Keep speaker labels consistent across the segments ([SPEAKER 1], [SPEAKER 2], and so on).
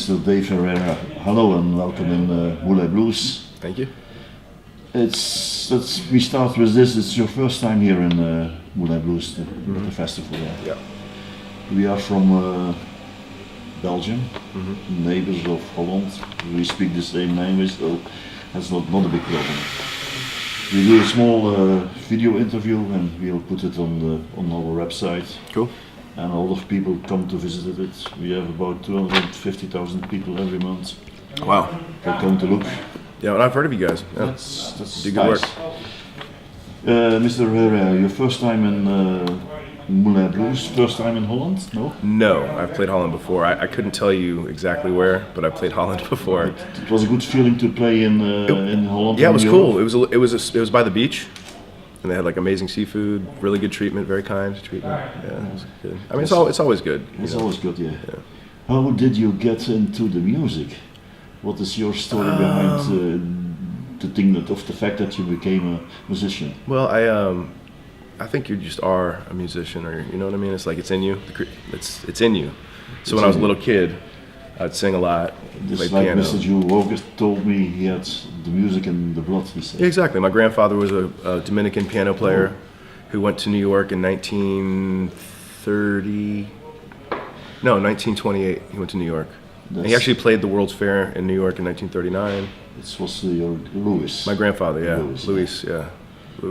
[SPEAKER 1] Mr. Dave Herrero. Hello and welcome in Moulin Blues.
[SPEAKER 2] Thank you.
[SPEAKER 1] We start with this. It's your first time here in Moulin Blues, the festival.
[SPEAKER 2] Yeah.
[SPEAKER 1] We are from Belgium, neighbors of Holland. We speak the same language, so that's not a big problem. We do a small video interview and we'll put it on our website.
[SPEAKER 2] Cool.
[SPEAKER 1] And a lot of people come to visit it. We have about 250,000 people every month.
[SPEAKER 2] Wow.
[SPEAKER 1] They come to look.
[SPEAKER 2] Yeah, and I've heard of you guys. Yeah.
[SPEAKER 1] That's
[SPEAKER 2] do good
[SPEAKER 1] nice.
[SPEAKER 2] work.
[SPEAKER 1] Mr. Herrero, your first time in Moulin Blues, first time in Holland? No?
[SPEAKER 2] No, I've played Holland before. I couldn't tell you exactly where, but I played Holland before.
[SPEAKER 1] It was a good feeling to play in Holland.
[SPEAKER 2] Yeah, it was cool. It was by the beach, and they had like amazing seafood, really good treatment, very kind treatment. Yeah, it was good. I mean, it's always good.
[SPEAKER 1] It's always good, yeah. How did you get into the music? What is your story behind the fact that you became a musician?
[SPEAKER 2] Well, I think you just are a musician, or you know what I mean. It's like it's in you. It's in you. So when I was a little kid, I'd sing a lot.
[SPEAKER 1] Just
[SPEAKER 2] play
[SPEAKER 1] like
[SPEAKER 2] piano.
[SPEAKER 1] Mr. Jules August told me, he had the music in the blood. He said.
[SPEAKER 2] Yeah, exactly. My grandfather was a Dominican piano player who went to New York in 1928. He went to New York. And he actually played the World's Fair in New York in 1939.
[SPEAKER 1] This was your Louis.
[SPEAKER 2] My grandfather, yeah.
[SPEAKER 1] Louis.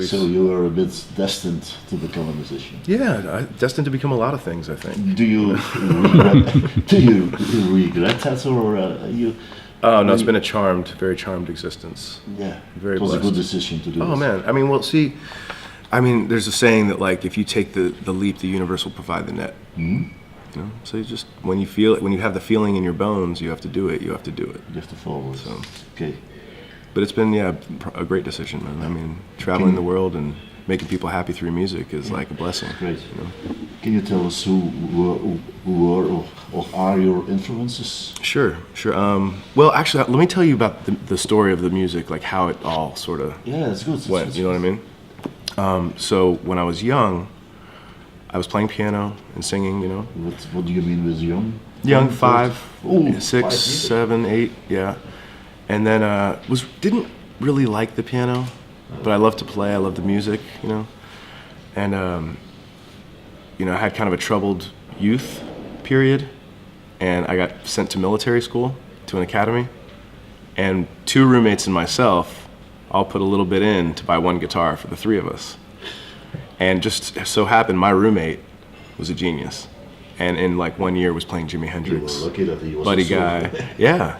[SPEAKER 1] So you were a bit destined to become a musician.
[SPEAKER 2] Yeah, destined to become a lot of things, I think.
[SPEAKER 1] Do you regret that, or you?
[SPEAKER 2] Oh no, it's been a very charmed existence.
[SPEAKER 1] Yeah,
[SPEAKER 2] very
[SPEAKER 1] it was
[SPEAKER 2] blessed.
[SPEAKER 1] a good decision to do.
[SPEAKER 2] Oh man, I mean, well, see, there's a saying that like if you take the leap, the universe will provide the net.
[SPEAKER 1] Mm-hmm.
[SPEAKER 2] You know, so you just when you have the feeling in your bones, you have to do it. You have to do it.
[SPEAKER 1] You have to follow.
[SPEAKER 2] So
[SPEAKER 1] okay.
[SPEAKER 2] But it's been a great decision, man. I mean, traveling the world and making people happy through music is like a blessing.
[SPEAKER 1] Great.
[SPEAKER 2] You know?
[SPEAKER 1] Can you tell us who were or are your influences?
[SPEAKER 2] Sure. Well, actually, let me tell you about the story of the music, like how it all sort of
[SPEAKER 1] it's good.
[SPEAKER 2] went. You know what I mean? So when I was young, I was playing piano and singing. You know.
[SPEAKER 1] What do you mean with young?
[SPEAKER 2] Young, 5,
[SPEAKER 1] Ooh,
[SPEAKER 2] 6,
[SPEAKER 1] 5,
[SPEAKER 2] 7, 8, yeah. And then didn't really like the piano, but I loved to play. I loved the music, you know. And I had kind of a troubled youth period, and I got sent to military school, to an academy, and 2 roommates and myself all put a little bit in to buy 1 guitar for the 3 of us. And just so happened my roommate was a genius, and in like 1 year was playing Jimi Hendrix.
[SPEAKER 1] You were lucky that he was
[SPEAKER 2] buddy guy. Yeah.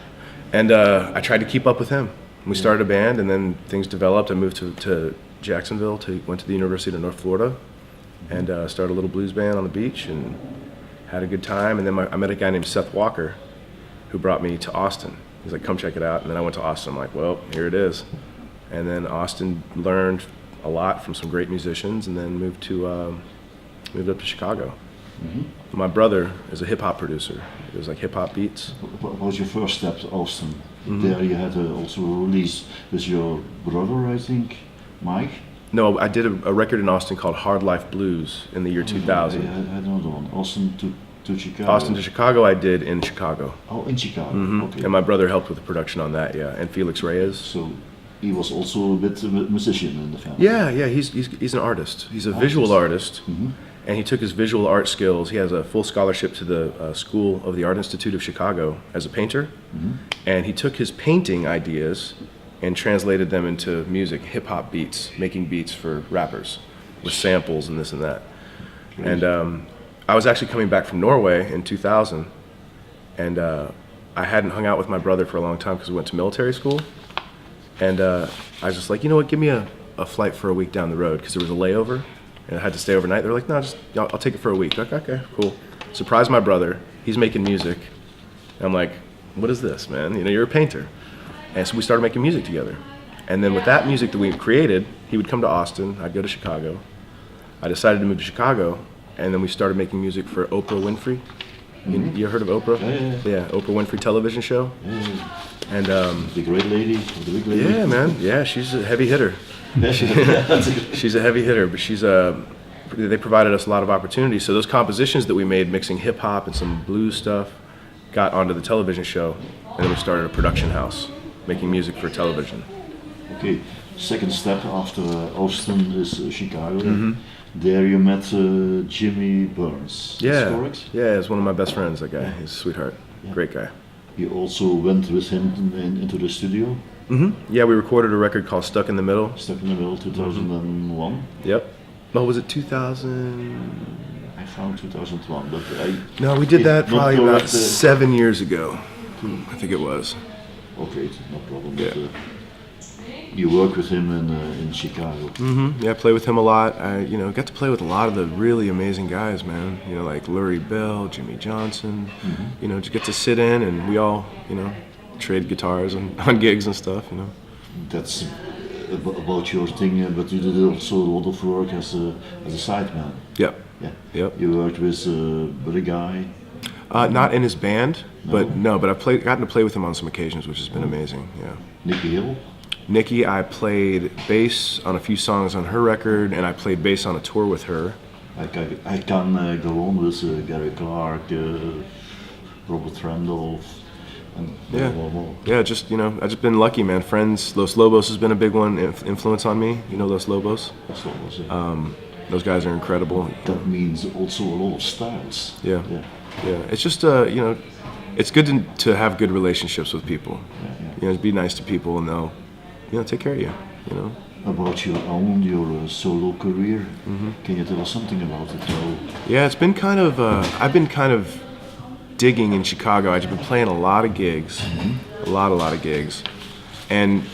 [SPEAKER 2] And I tried to keep up with him. We started a band, and then things developed. I moved to Jacksonville, went to the University of North Florida, and started a little blues band on the beach, and had a good time. And then I met a guy named Seth Walker, who brought me to Austin. He's like, come check it out. And then I went to Austin. I'm like, well, here it is. And then Austin learned a lot from some great musicians, and then moved up to Chicago. Mm-hmm. My brother is a hip-hop producer. It was like hip-hop beats.
[SPEAKER 1] What was your first step to Austin?
[SPEAKER 2] Mm-hmm.
[SPEAKER 1] There you had also a release with your brother, I think, Mike?
[SPEAKER 2] No, I did a record in Austin called Hard Life Blues in the year 2000.
[SPEAKER 1] I don't know. Austin to Chicago.
[SPEAKER 2] Austin to Chicago I did in Chicago.
[SPEAKER 1] Oh, in Chicago, okay.
[SPEAKER 2] And my brother helped with the production on that, yeah, and Felix Reyes.
[SPEAKER 1] So he was also a bit of a musician in the family.
[SPEAKER 2] Yeah, he's an artist. He's a visual artist. Mm-hmm. And he took his visual art skills. He has a full scholarship to the School of the Art Institute of Chicago as a painter. Mm-hmm. And he took his painting ideas and translated them into music, hip-hop beats, making beats for rappers with samples and this and that. Great. And I was actually coming back from Norway in 2000, and I hadn't hung out with my brother for a long time because we went to military school. And I was just like, you know what, give me a flight for a week down the road, because there was a layover. And I had to stay overnight. They were like, no, I'll take it for a week. Like, okay, cool. Surprised my brother. He's making music. And I'm like, what is this, man? You know, you're a painter. And so we started making music together. And then with that music that we created, he would come to Austin. I'd go to Chicago. I decided to move to Chicago. And then we started making music for Oprah Winfrey. Mm-hmm. You ever heard of Oprah? Yeah, Oprah Winfrey television show.
[SPEAKER 1] Yeah.
[SPEAKER 2] And
[SPEAKER 1] the great lady. The big lady.
[SPEAKER 2] Yeah, man. Yeah, she's a heavy hitter. She's a heavy hitter, but they provided us a lot of opportunities. So those compositions that we made, mixing hip hop and some blues stuff, got onto the television show, and then we started a production house making music for television.
[SPEAKER 1] Okay, second step after Austin is Chicago. There you met Jimmy Burns.
[SPEAKER 2] Yeah,
[SPEAKER 1] That's correct?
[SPEAKER 2] yeah, he's one of my best friends. That guy, he's a sweetheart, great guy.
[SPEAKER 1] You also went with him into the studio.
[SPEAKER 2] Yeah, we recorded a record called "Stuck in the Middle."
[SPEAKER 1] Stuck in the Middle, 2001.
[SPEAKER 2] Yep. Oh, was it 2000?
[SPEAKER 1] I found 2001, but
[SPEAKER 2] No, we did that
[SPEAKER 1] not
[SPEAKER 2] probably
[SPEAKER 1] correct,
[SPEAKER 2] about 7 years ago. I think it was.
[SPEAKER 1] Okay, no problem.
[SPEAKER 2] Yeah.
[SPEAKER 1] But, you work with him in Chicago.
[SPEAKER 2] Yeah, I play with him a lot. I, got to play with a lot of the really amazing guys, man. Like Lurie Bell, Jimmy Johnson. Just get to sit in and we all, trade guitars on gigs and stuff.
[SPEAKER 1] That's about your thing, but you did also a lot of work as a sideman.
[SPEAKER 2] Yep.
[SPEAKER 1] Yeah.
[SPEAKER 2] Yep.
[SPEAKER 1] You worked with Buddy Guy.
[SPEAKER 2] Not in his band, but I've gotten to play with him on some occasions, which has been amazing. Yeah.
[SPEAKER 1] Nicky Hill.
[SPEAKER 2] Nikki, I played bass on a few songs on her record, and I played bass on a tour with her.
[SPEAKER 1] I can go on with Gary Clark, Robert Randolph, and more.
[SPEAKER 2] Yeah, I've just been lucky, man. Friends, Los Lobos has been a big one, influence on me. Los Lobos?
[SPEAKER 1] That's what I say.
[SPEAKER 2] Those guys are incredible.
[SPEAKER 1] That means also a lot of styles.
[SPEAKER 2] Yeah. It's just, it's good to have good relationships with people. Be nice to people, and they'll, take care of you.
[SPEAKER 1] About your solo career, can you tell us something about it?
[SPEAKER 2] Yeah, it's been kind of. I've been kind of digging in Chicago. I've been playing a lot of gigs, a lot of gigs, and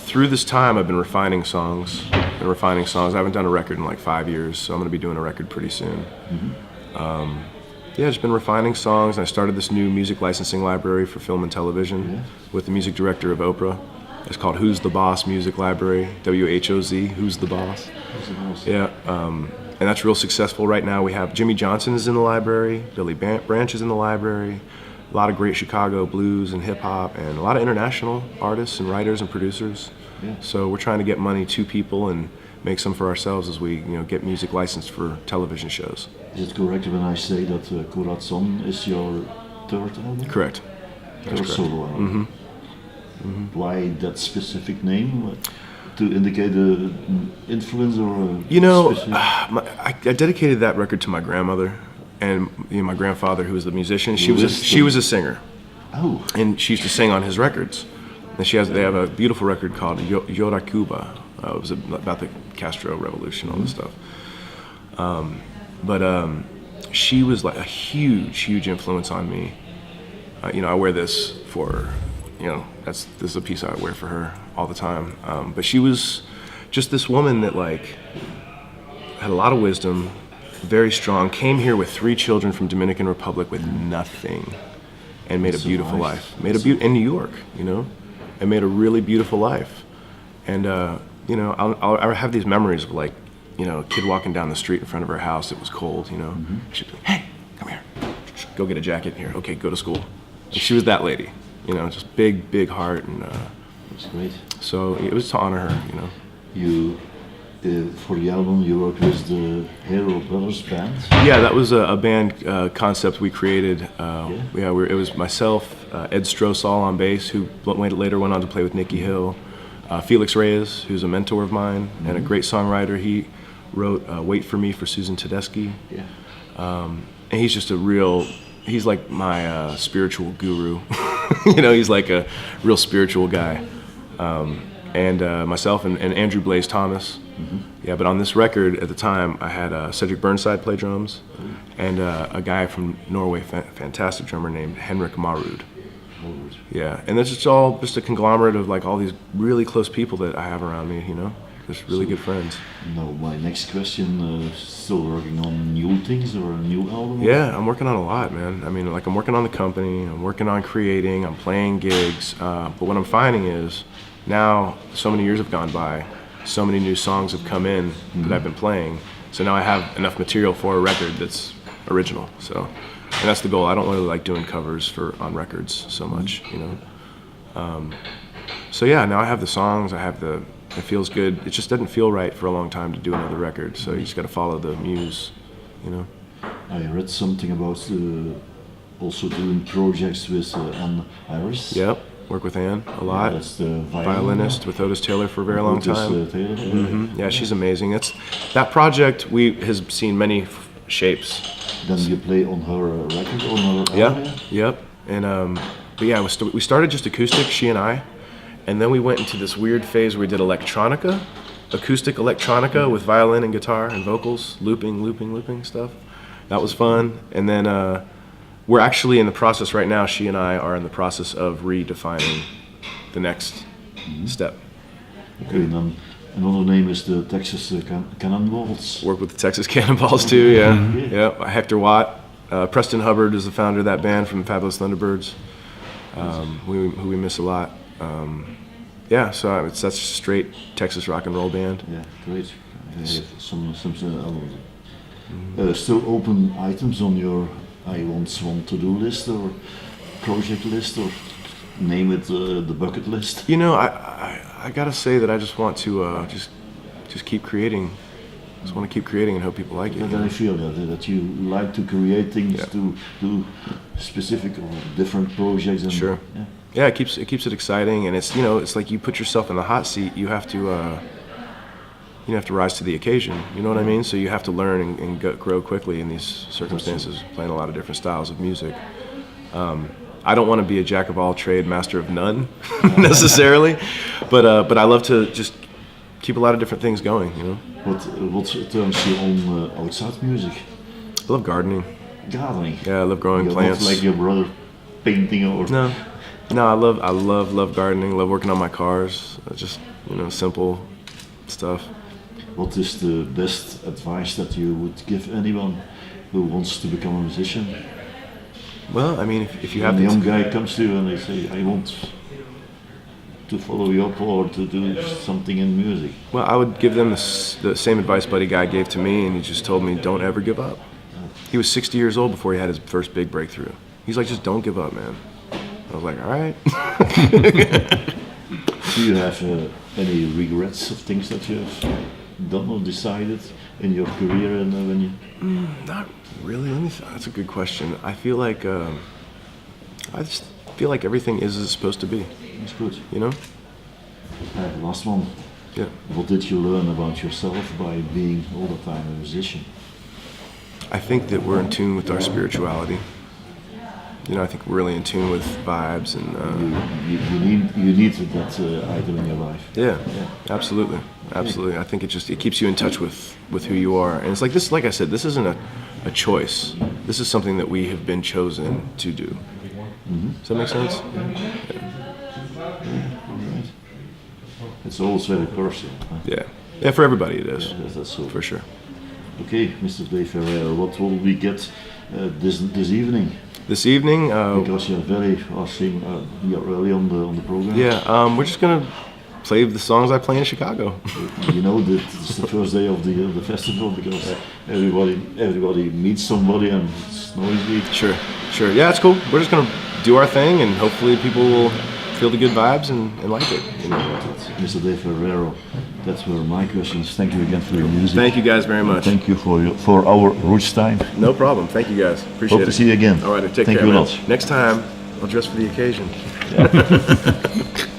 [SPEAKER 2] through this time, I've been refining songs. I haven't done a record in like 5 years, so I'm going to be doing a record pretty soon. Just been refining songs, and I started this new music licensing library for film and television with the music director of Oprah. It's called Who's the Boss Music Library, WHOZ, Who's the Boss. Yeah, and that's real successful right now. We have Jimmy Johnson is in the library, Billy Branch is in the library, a lot of great Chicago blues and hip hop, and a lot of international artists and writers and producers. So we're trying to get money to people and make some for ourselves as we get music licensed for television shows.
[SPEAKER 1] Is it correct when I say that Corazon is your third album?
[SPEAKER 2] Correct. That's correct.
[SPEAKER 1] Solo album. Why that specific name? To indicate an influence or
[SPEAKER 2] I dedicated that record to my grandmother and my grandfather, who was the musician. She was a singer.
[SPEAKER 1] Oh.
[SPEAKER 2] And she used to sing on his records. And they have a beautiful record called Yoda Cuba. It was about the Castro Revolution, all this stuff. But she was like a huge influence on me. I wear this for, this is a piece I wear for her all the time. But she was just this woman that had a lot of wisdom, very strong, came here with 3 children from Dominican Republic with nothing, and made a beautiful life. In New York, and made a really beautiful life. And I'll have these memories of a kid walking down the street in front of her house. It was cold, She'd be like, "Hey, come here, go get a jacket here. Okay, go to school." And she was that lady, just big heart, and
[SPEAKER 1] that's great.
[SPEAKER 2] So it was to honor her,
[SPEAKER 1] You, for the album, you worked with the Herrero Brothers band.
[SPEAKER 2] Yeah, that was a band concept we created. It was myself, Ed Strosall on bass, who later went on to play with Nicky Hill. Felix Reyes, who's a mentor of mine and a great songwriter. He wrote "Wait for Me" for Susan Tedeschi. And he's just he's like my spiritual guru. He's like a real spiritual guy. And myself and Andrew Blaze Thomas. But on this record at the time, I had Cedric Burnside play drums, and a guy from Norway, fantastic drummer named Henrik Marud. Yeah, and this is all just a conglomerate of all these really close people that I have around me, just really good friends.
[SPEAKER 1] Now, my next question, still working on new things or a new album?
[SPEAKER 2] Yeah, I'm working on a lot, man. I mean, I'm working on the company, I'm working on creating, I'm playing gigs, but what I'm finding is now so many years have gone by, so many new songs have come in that I've been playing, so now I have enough material for a record that's original, and that's the goal. I don't really like doing covers on records so much, So yeah, now I have the songs, it feels good. It just doesn't feel right for a long time to do another record, so you just got to follow the muse,
[SPEAKER 1] I read something about also doing projects with Anne Iris.
[SPEAKER 2] Yep, work with Anne a lot.
[SPEAKER 1] That's the
[SPEAKER 2] Violinist with Otis Taylor for a very long
[SPEAKER 1] Otis,
[SPEAKER 2] time.
[SPEAKER 1] Taylor.
[SPEAKER 2] Yeah, she's amazing. That project has seen many shapes.
[SPEAKER 1] Then you play on her record, on her
[SPEAKER 2] Yeah,
[SPEAKER 1] area?
[SPEAKER 2] yep. And but yeah, we started just acoustic, she and I, and then we went into this weird phase where we did electronica, acoustic electronica with violin and guitar and vocals, looping stuff. That was fun. And then we're actually in the process right now. She and I are in the process of redefining the next step.
[SPEAKER 1] Okay, then another name is the Texas Cannonballs.
[SPEAKER 2] Work with the Texas Cannonballs too. Yeah, yeah. Hector Watt, Preston Hubbard is the founder of that band from Fabulous Thunderbirds, who we miss a lot. Yeah, so that's straight Texas rock and roll band.
[SPEAKER 1] Yeah, great. Some still open items on your I want to-do list or project list, or name it the bucket list?
[SPEAKER 2] You know, I gotta say that I just want to just keep creating. Just want to keep creating and hope people like it.
[SPEAKER 1] And then I feel that you like to create things, to do specific or different projects. And,
[SPEAKER 2] sure. Yeah, it keeps it exciting, and it's like you put yourself in the hot seat. You have to rise to the occasion. You know what I mean? So you have to learn and grow quickly in these circumstances, playing a lot of different styles of music. I don't want to be a jack of all trade, master of none, necessarily, but I love to just keep a lot of different things going. You know.
[SPEAKER 1] What turns you on outside music?
[SPEAKER 2] I love gardening.
[SPEAKER 1] Gardening.
[SPEAKER 2] Yeah, I love growing
[SPEAKER 1] You're
[SPEAKER 2] plants.
[SPEAKER 1] Not like your brother painting or.
[SPEAKER 2] No, I love gardening. Love working on my cars. Just simple stuff.
[SPEAKER 1] What is the best advice that you would give anyone who wants to become a musician?
[SPEAKER 2] Well, I mean, if you have
[SPEAKER 1] a young guy comes to you and they say, I want to follow you up or to do something in music.
[SPEAKER 2] Well, I would give them the same advice Buddy Guy gave to me, and he just told me, don't ever give up. He was 60 years old before he had his first big breakthrough. He's like, just don't give up, man. I was like, all right.
[SPEAKER 1] Do you have any regrets of things that you have done or decided in your career and when you?
[SPEAKER 2] Not really. That's a good question. I feel like I just feel like everything is as it's supposed to be.
[SPEAKER 1] That's good.
[SPEAKER 2] You know.
[SPEAKER 1] Last one.
[SPEAKER 2] Yeah.
[SPEAKER 1] What did you learn about yourself by being all the time a musician?
[SPEAKER 2] I think that we're in tune with our spirituality. I think we're really in tune with vibes and.
[SPEAKER 1] You need that item in your life.
[SPEAKER 2] Yeah. Absolutely. I think it keeps you in touch with who you are, and it's like this. Like I said, this isn't a choice. This is something that we have been chosen to do.
[SPEAKER 1] Mm-hmm.
[SPEAKER 2] Does that make sense?
[SPEAKER 1] Right. It's always very personal. Huh?
[SPEAKER 2] Yeah. For everybody it is.
[SPEAKER 1] Yeah, that's so.
[SPEAKER 2] For sure.
[SPEAKER 1] Okay, Mr. Dave Herrero, what will we get this evening?
[SPEAKER 2] This evening,
[SPEAKER 1] because you're you're early on the program.
[SPEAKER 2] Yeah, we're just gonna play the songs I play in Chicago.
[SPEAKER 1] You know that it's the first day of the festival because everybody meets somebody and it's noisy.
[SPEAKER 2] Sure. Yeah, it's cool. We're just gonna do our thing and hopefully people will feel the good vibes and like it.
[SPEAKER 1] Mr. Dave Herrero, that's were my questions. Thank you again for your music.
[SPEAKER 2] Thank you guys very much.
[SPEAKER 1] Thank you for our Roots time.
[SPEAKER 2] No problem. Thank you guys. Appreciate it.
[SPEAKER 1] Hope to see you again.
[SPEAKER 2] All right, take care.
[SPEAKER 1] Thank you a lot.
[SPEAKER 2] Next time, I'll dress for the occasion. Yeah.